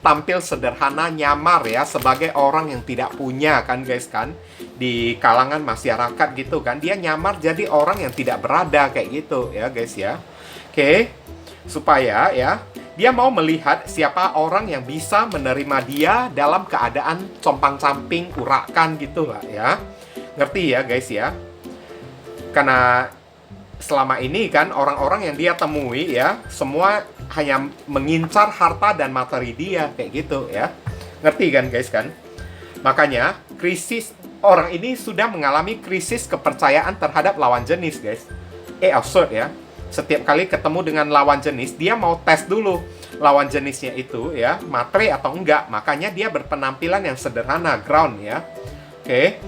tampil sederhana, nyamar ya, sebagai orang yang tidak punya kan guys kan. Di kalangan masyarakat gitu kan, dia nyamar jadi orang yang tidak berada kayak gitu ya guys ya. Oke, supaya ya dia mau melihat siapa orang yang bisa menerima dia dalam keadaan compang-camping, urakan gitu lah ya. Ngerti ya guys ya? Karena selama ini kan orang-orang yang dia temui ya, semua hanya mengincar harta dan materi dia kayak gitu ya. Ngerti kan guys kan? Makanya krisis, orang ini sudah mengalami krisis kepercayaan terhadap lawan jenis guys. Absurd ya. Setiap kali ketemu dengan lawan jenis, dia mau tes dulu lawan jenisnya itu ya, matre atau enggak. Makanya dia berpenampilan yang sederhana, ground ya. Oke.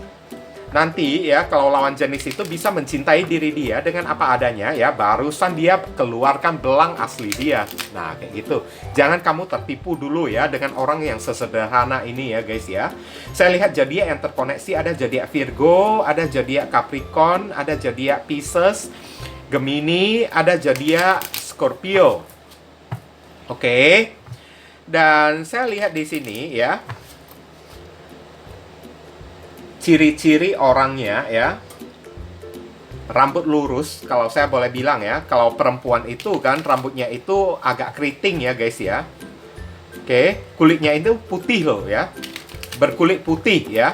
Nanti ya kalau lawan jenis itu bisa mencintai diri dia dengan apa adanya ya, barusan dia keluarkan belang asli dia. Nah kayak gitu. Jangan kamu tertipu dulu ya dengan orang yang sesederhana ini ya guys ya. Saya lihat zodiak yang terkoneksi ada zodiak Virgo, ada zodiak Capricorn, ada zodiak Pisces, Gemini, ada zodiak Scorpio. Oke. Dan saya lihat di sini ya, ciri-ciri orangnya ya, rambut lurus, kalau saya boleh bilang ya. Kalau perempuan itu kan rambutnya itu agak keriting ya guys ya. Oke, kulitnya itu putih loh ya, berkulit putih ya,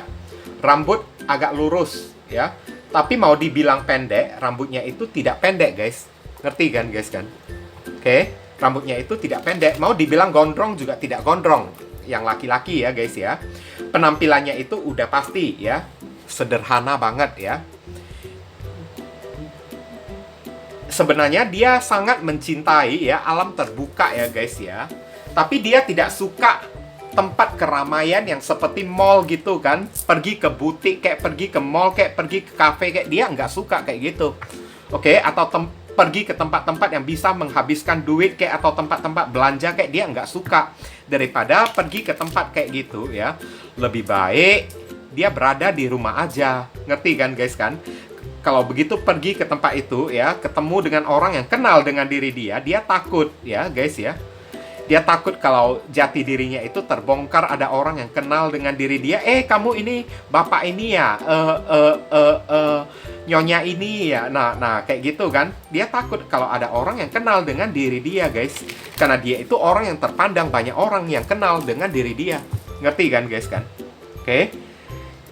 rambut agak lurus ya. Tapi mau dibilang pendek, rambutnya itu tidak pendek guys. Ngerti kan guys kan? Oke, rambutnya itu tidak pendek. Mau dibilang gondrong juga tidak gondrong, yang laki-laki ya guys ya. Penampilannya itu udah pasti ya, sederhana banget ya. Sebenarnya dia sangat mencintai ya alam terbuka ya guys ya. Tapi dia tidak suka tempat keramaian yang seperti mall gitu kan. Pergi ke butik kayak, pergi ke mall kayak, pergi ke cafe kayak, dia nggak suka kayak gitu. Oke, atau pergi ke tempat-tempat yang bisa menghabiskan duit kayak, atau tempat-tempat belanja kayak, dia nggak suka. Daripada pergi ke tempat kayak gitu ya, lebih baik dia berada di rumah aja. Ngerti kan guys kan? Kalau begitu pergi ke tempat itu ya, ketemu dengan orang yang kenal dengan diri dia, dia takut ya guys ya. Dia takut kalau jati dirinya itu terbongkar, ada orang yang kenal dengan diri dia. Kamu ini bapak ini ya, nyonya ini ya. Nah kayak gitu kan. Dia takut kalau ada orang yang kenal dengan diri dia guys. Karena dia itu orang yang terpandang, banyak orang yang kenal dengan diri dia. Ngerti kan guys kan? Oke.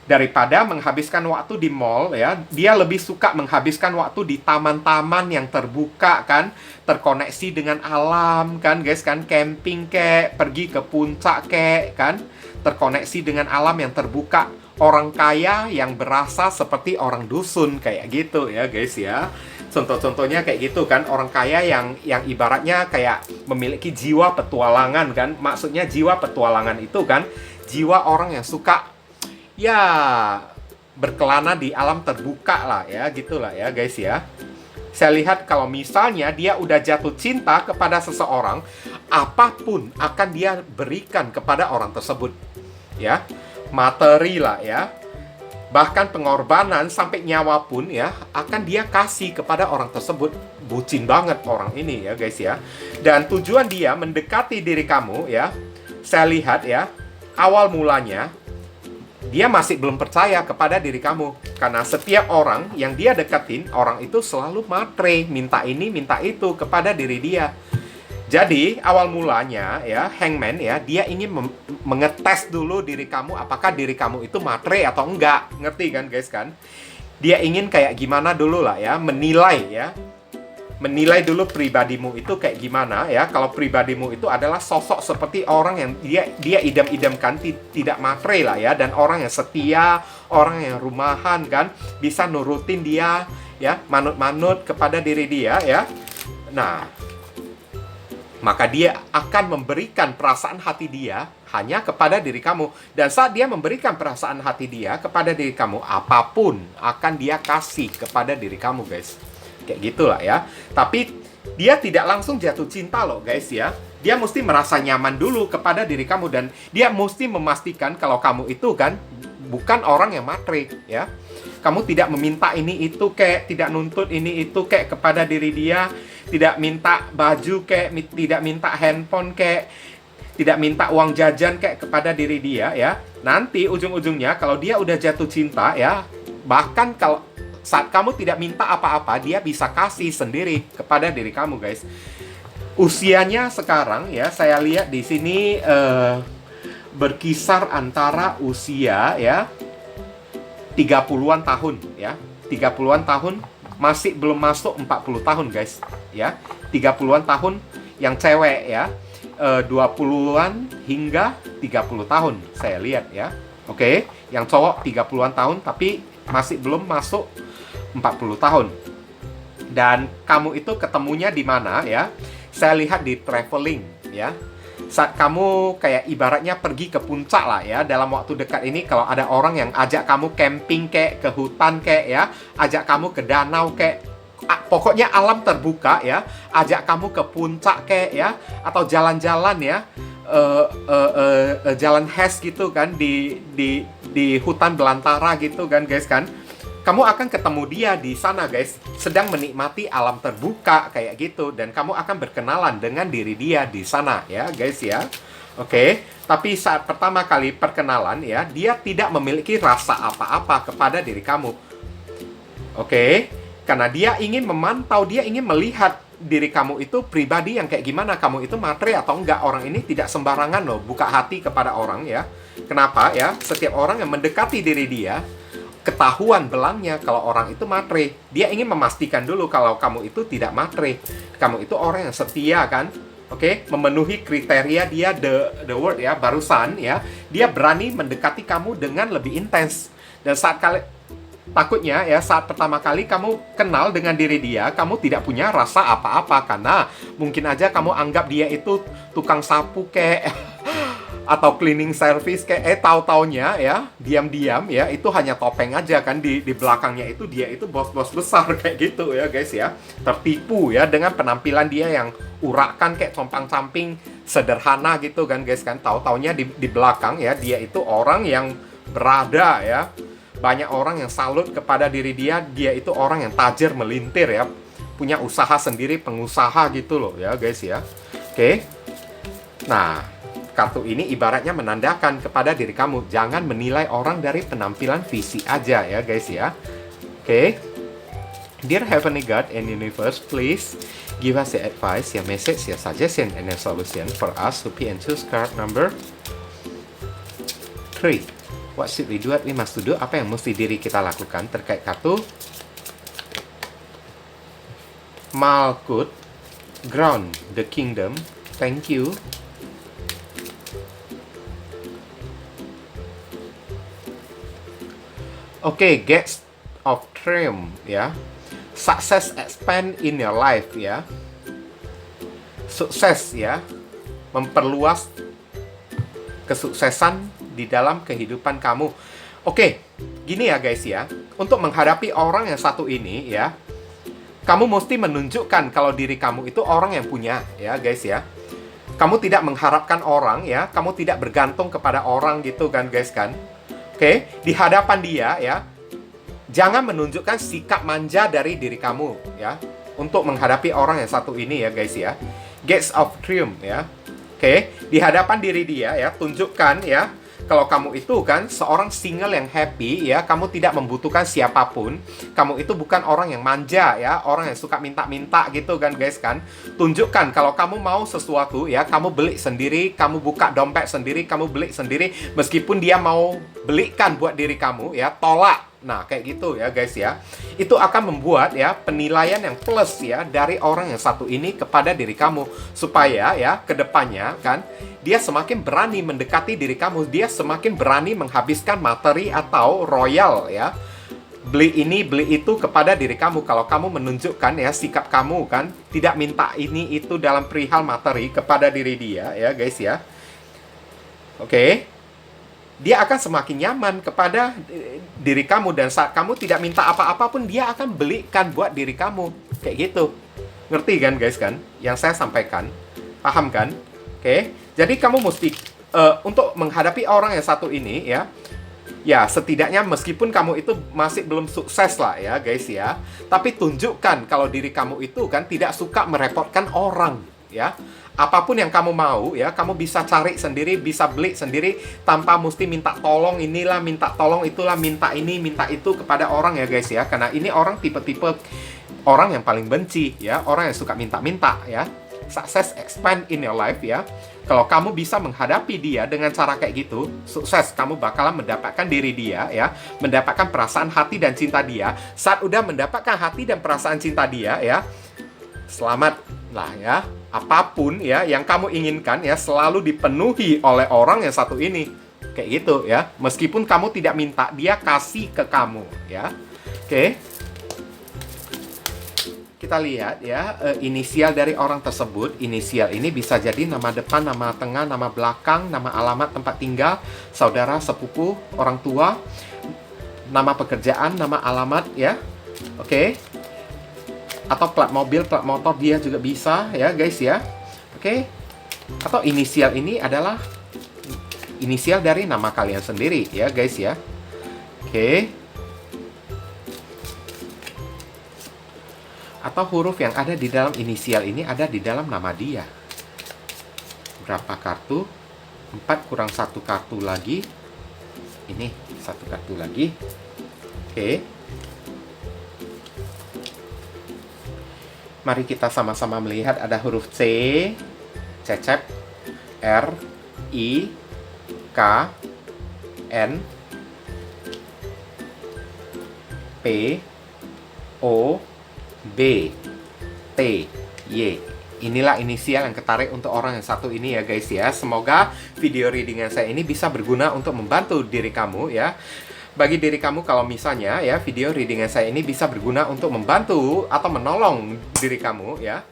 Daripada menghabiskan waktu di mall ya, dia lebih suka menghabiskan waktu di taman-taman yang terbuka kan, terkoneksi dengan alam kan guys kan, camping kek, pergi ke puncak kek kan, terkoneksi dengan alam yang terbuka. Orang kaya yang berasa seperti orang dusun kayak gitu ya guys ya. Contoh-contohnya kayak gitu kan, orang kaya yang ibaratnya kayak memiliki jiwa petualangan kan. Maksudnya jiwa petualangan itu kan jiwa orang yang suka ya berkelana di alam terbuka lah ya, gitulah ya guys ya. Saya lihat kalau misalnya dia udah jatuh cinta kepada seseorang, apapun akan dia berikan kepada orang tersebut ya. Materi lah ya, bahkan pengorbanan sampai nyawa pun ya akan dia kasih kepada orang tersebut. Bucin banget orang ini ya guys ya. Dan tujuan dia mendekati diri kamu ya, saya lihat ya, awal mulanya dia masih belum percaya kepada diri kamu. Karena setiap orang yang dia deketin, orang itu selalu matre, minta ini, minta itu kepada diri dia. Jadi, awal mulanya ya, hangman ya, dia ingin mengetes dulu diri kamu, apakah diri kamu itu matre atau enggak. Ngerti kan guys kan? Dia ingin kayak gimana dulu lah ya, menilai ya. menilai dulu pribadimu itu kayak gimana ya. Kalau pribadimu itu adalah sosok seperti orang yang dia idam-idamkan, tidak matre lah ya, dan orang yang setia, orang yang rumahan kan, bisa nurutin dia ya, manut-manut kepada diri dia ya. Nah, maka dia akan memberikan perasaan hati dia hanya kepada diri kamu. Dan saat dia memberikan perasaan hati dia kepada diri kamu, apapun akan dia kasih kepada diri kamu, guys. Kayak gitulah ya. Tapi dia tidak langsung jatuh cinta loh, guys ya. Dia mesti merasa nyaman dulu kepada diri kamu, dan dia mesti memastikan kalau kamu itu kan bukan orang yang matre ya. Kamu tidak meminta ini itu kayak, tidak nuntut ini itu kayak kepada diri dia, tidak minta baju kayak, tidak minta handphone kayak, tidak minta uang jajan kayak kepada diri dia ya. Nanti ujung-ujungnya kalau dia udah jatuh cinta ya, bahkan kalau saat kamu tidak minta apa-apa, dia bisa kasih sendiri kepada diri kamu, guys. Usianya sekarang ya, saya lihat di sini berkisar antara usia ya 30-an tahun ya. 30-an tahun, masih belum masuk 40 tahun, guys. Ya, 30-an tahun yang cewek ya. 20-an hingga 30 tahun saya lihat ya. Oke, yang cowok 30-an tahun tapi masih belum masuk 40 tahun. Dan kamu itu ketemunya di mana ya? Saya lihat di traveling ya. Saat kamu kayak ibaratnya pergi ke puncak lah ya, dalam waktu dekat ini kalau ada orang yang ajak kamu camping kayak ke hutan kayak ya, ajak kamu ke danau kayak, pokoknya alam terbuka ya, ajak kamu ke puncak kayak ya, atau jalan-jalan ya, jalan hes gitu kan di hutan belantara gitu kan, guys kan. Kamu akan ketemu dia di sana, guys, sedang menikmati alam terbuka kayak gitu, dan kamu akan berkenalan dengan diri dia di sana ya, guys ya. Oke, tapi saat pertama kali perkenalan ya, dia tidak memiliki rasa apa-apa kepada diri kamu. Oke, karena dia ingin memantau, dia ingin melihat diri kamu itu pribadi yang kayak gimana, kamu itu matre atau enggak. Orang ini tidak sembarangan loh buka hati kepada orang ya. Kenapa ya? Setiap orang yang mendekati diri dia, ketahuan belangnya kalau orang itu matre. Dia ingin memastikan dulu kalau kamu itu tidak matre. Kamu itu orang yang setia kan? Oke, memenuhi kriteria dia the word ya, barusan ya. Dia berani mendekati kamu dengan lebih intens. Dan saat takutnya ya, saat pertama kali kamu kenal dengan diri dia, kamu tidak punya rasa apa-apa karena mungkin aja kamu anggap dia itu tukang sapu kayak atau cleaning service kayak, tahu-taunya ya, diam-diam ya, itu hanya topeng aja kan, di belakangnya itu dia itu bos-bos besar kayak gitu ya, guys ya. Tertipu ya dengan penampilan dia yang urakan kayak compang-camping sederhana gitu kan, guys kan. Tahu-taunya di belakang ya, dia itu orang yang berada ya. Banyak orang yang salut kepada diri dia, dia itu orang yang tajir melintir ya, punya usaha sendiri, pengusaha gitu loh ya, guys ya. Oke. Nah, kartu ini ibaratnya menandakan kepada diri kamu, jangan menilai orang dari penampilan fisik aja ya, guys ya. Oke. Dear Heavenly God and Universe, please give us your advice, your message, your suggestion, and your solution for us to pick and choose card number 3. What should we do? What we must do? Apa yang mesti diri kita lakukan terkait kartu Malkuth, Ground, the Kingdom. Thank you. Oke, Gates of Triumph ya. Success expand in your life ya. Sukses ya, memperluas kesuksesan di dalam kehidupan kamu. Oke, gini ya, guys ya. Untuk menghadapi orang yang satu ini ya, kamu mesti menunjukkan kalau diri kamu itu orang yang punya ya, guys ya. Kamu tidak mengharapkan orang ya, kamu tidak bergantung kepada orang gitu kan, guys kan. Oke, di hadapan dia ya, jangan menunjukkan sikap manja dari diri kamu ya, untuk menghadapi orang yang satu ini ya, guys ya. Gates of Triumph ya. Oke, di hadapan diri dia ya, tunjukkan ya, kalau kamu itu kan seorang single yang happy ya, kamu tidak membutuhkan siapapun, kamu itu bukan orang yang manja ya, orang yang suka minta-minta gitu kan, guys kan. Tunjukkan kalau kamu mau sesuatu ya, kamu beli sendiri, kamu buka dompet sendiri, kamu beli sendiri, meskipun dia mau belikan buat diri kamu ya, tolak Nah, kayak gitu ya guys ya. Itu akan membuat ya penilaian yang plus ya dari orang yang satu ini kepada diri kamu, supaya ya kedepannya kan dia semakin berani mendekati diri kamu, dia semakin berani menghabiskan materi atau royal ya, beli ini beli itu kepada diri kamu. Kalau kamu menunjukkan ya sikap kamu kan tidak minta ini itu dalam perihal materi kepada diri dia ya guys ya. Oke. Dia akan semakin nyaman kepada diri kamu, dan saat kamu tidak minta apa-apa pun dia akan belikan buat diri kamu. Kayak gitu. Ngerti kan guys kan yang saya sampaikan? Paham kan? Oke. Jadi kamu mesti untuk menghadapi orang yang satu ini ya, ya setidaknya meskipun kamu itu masih belum sukses lah ya guys ya, tapi tunjukkan kalau diri kamu itu kan tidak suka merepotkan orang ya. Apapun yang kamu mau ya, kamu bisa cari sendiri, bisa beli sendiri tanpa mesti minta tolong inilah, minta tolong itulah, minta ini, minta itu kepada orang ya guys ya. Karena ini orang tipe-tipe orang yang paling benci ya, orang yang suka minta-minta ya. Success expand in your life ya. Kalau kamu bisa menghadapi dia dengan cara kayak gitu, sukses, kamu bakalan mendapatkan diri dia ya, mendapatkan perasaan hati dan cinta dia. Saat udah mendapatkan hati dan perasaan cinta dia ya, selamat lah ya. Apapun ya yang kamu inginkan ya selalu dipenuhi oleh orang yang satu ini. Kayak gitu ya. Meskipun kamu tidak minta, dia kasih ke kamu ya. Oke. Kita lihat ya, inisial dari orang tersebut. Inisial ini bisa jadi nama depan, nama tengah, nama belakang, nama alamat tempat tinggal, saudara, sepupu, orang tua, nama pekerjaan, nama alamat ya. Oke. Atau plat mobil, plat motor dia juga bisa ya guys ya. Oke. Atau inisial ini adalah inisial dari nama kalian sendiri ya guys ya. Oke. Atau huruf yang ada di dalam inisial ini ada di dalam nama dia. Berapa kartu? 4 kurang 1 kartu lagi. Ini 1 kartu lagi. Oke. Mari kita sama-sama melihat ada huruf C, Cecep, R, I, K, N, P, O, B, T, Y. Inilah inisial yang ketarik untuk orang yang satu ini ya guys ya. Semoga video readingan saya ini bisa berguna untuk membantu diri kamu ya. Bagi diri kamu kalau misalnya ya video readingan saya ini bisa berguna untuk membantu atau menolong diri kamu ya,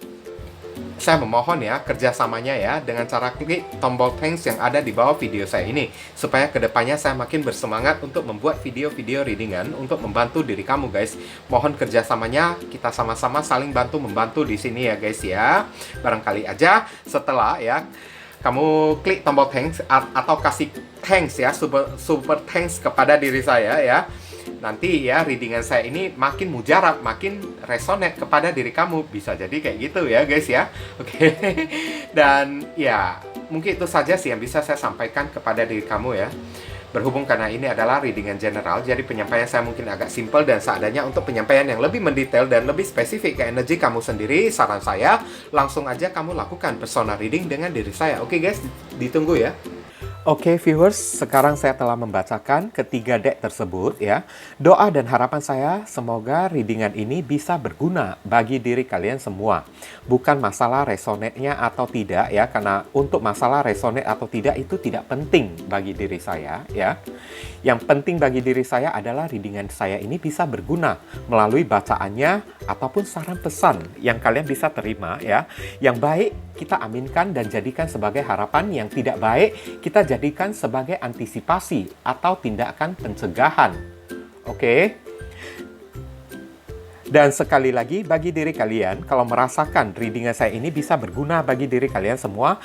saya memohon ya kerjasamanya ya dengan cara klik tombol thanks yang ada di bawah video saya ini, supaya kedepannya saya makin bersemangat untuk membuat video-video readingan untuk membantu diri kamu guys. Mohon kerjasamanya, kita sama-sama saling bantu membantu di sini ya guys ya. Barangkali aja setelah ya kamu klik tombol thanks atau kasih thanks ya, super thanks kepada diri saya ya, nanti ya readingan saya ini makin mujarab, makin resonate kepada diri kamu. Bisa jadi kayak gitu ya guys ya. Oke. Dan ya mungkin itu saja sih yang bisa saya sampaikan kepada diri kamu ya. Berhubung karena ini adalah readingan general, jadi penyampaian saya mungkin agak simple dan seadanya. Untuk penyampaian yang lebih mendetail dan lebih spesifik ke energi kamu sendiri, saran saya langsung aja kamu lakukan personal reading dengan diri saya. Oke guys, ditunggu ya. Oke viewers, sekarang saya telah membacakan ketiga deck tersebut ya. Doa dan harapan saya semoga readingan ini bisa berguna bagi diri kalian semua. Bukan masalah resonate-nya atau tidak ya, karena untuk masalah resonate atau tidak itu tidak penting bagi diri saya ya. Yang penting bagi diri saya adalah readingan saya ini bisa berguna melalui bacaannya ataupun saran pesan yang kalian bisa terima ya. Yang baik kita aminkan dan jadikan sebagai harapan, yang tidak baik kita jadikan sebagai antisipasi atau tindakan pencegahan. Oke? Dan sekali lagi, bagi diri kalian, kalau merasakan readingan saya ini bisa berguna bagi diri kalian semua,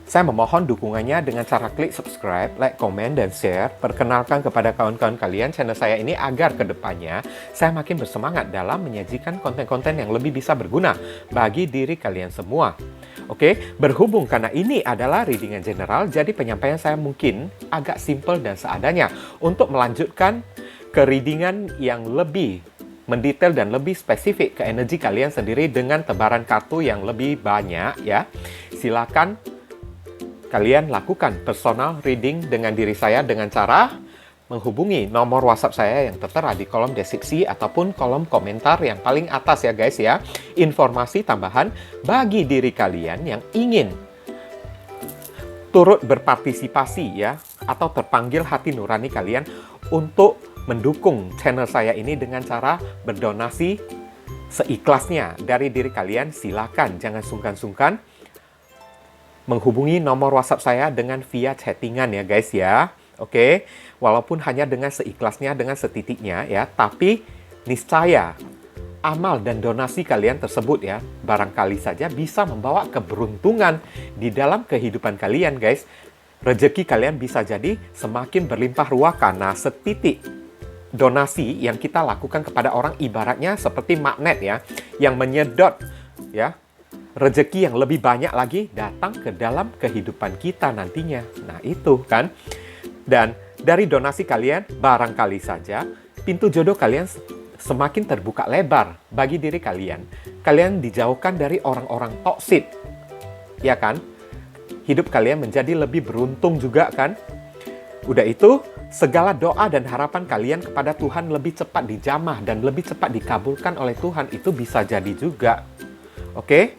saya memohon dukungannya dengan cara klik subscribe, like, komen, dan share. Perkenalkan kepada kawan-kawan kalian channel saya ini agar kedepannya saya makin bersemangat dalam menyajikan konten-konten yang lebih bisa berguna bagi diri kalian semua. Oke, berhubung karena ini adalah readingan general, jadi penyampaian saya mungkin agak simple dan seadanya. Untuk melanjutkan ke readingan yang lebih mendetail dan lebih spesifik ke energi kalian sendiri dengan tebaran kartu yang lebih banyak ya, silakan kalian lakukan personal reading dengan diri saya dengan cara menghubungi nomor WhatsApp saya yang tertera di kolom deskripsi ataupun kolom komentar yang paling atas ya guys ya. Informasi tambahan bagi diri kalian yang ingin turut berpartisipasi ya, atau terpanggil hati nurani kalian untuk mendukung channel saya ini dengan cara berdonasi seikhlasnya dari diri kalian. Silakan, jangan sungkan-sungkan menghubungi nomor WhatsApp saya dengan via chattingan ya guys ya. Oke, walaupun hanya dengan seikhlasnya, dengan setitiknya ya, tapi niscaya amal dan donasi kalian tersebut ya, barangkali saja bisa membawa keberuntungan di dalam kehidupan kalian guys. Rezeki kalian bisa jadi semakin berlimpah ruah karena setitik donasi yang kita lakukan kepada orang ibaratnya seperti magnet ya, yang menyedot ya, rezeki yang lebih banyak lagi datang ke dalam kehidupan kita nantinya. Nah itu kan. Dan dari donasi kalian, barangkali saja pintu jodoh kalian semakin terbuka lebar bagi diri kalian. Kalian dijauhkan dari orang-orang toksik, ya kan? Hidup kalian menjadi lebih beruntung juga kan? Udah itu, segala doa dan harapan kalian kepada Tuhan lebih cepat dijamah dan lebih cepat dikabulkan oleh Tuhan. Itu bisa jadi juga. Oke?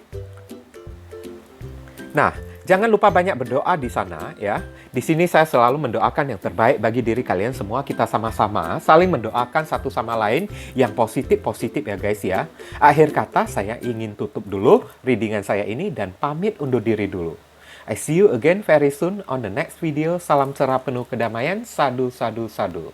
Nah, jangan lupa banyak berdoa di sana ya. Di sini saya selalu mendoakan yang terbaik bagi diri kalian semua. Kita sama-sama saling mendoakan satu sama lain yang positif-positif ya guys ya. Akhir kata saya ingin tutup dulu readingan saya ini dan pamit undur diri dulu. I see you again very soon on the next video. Salam cerah penuh kedamaian. Sadu, sadu, sadu.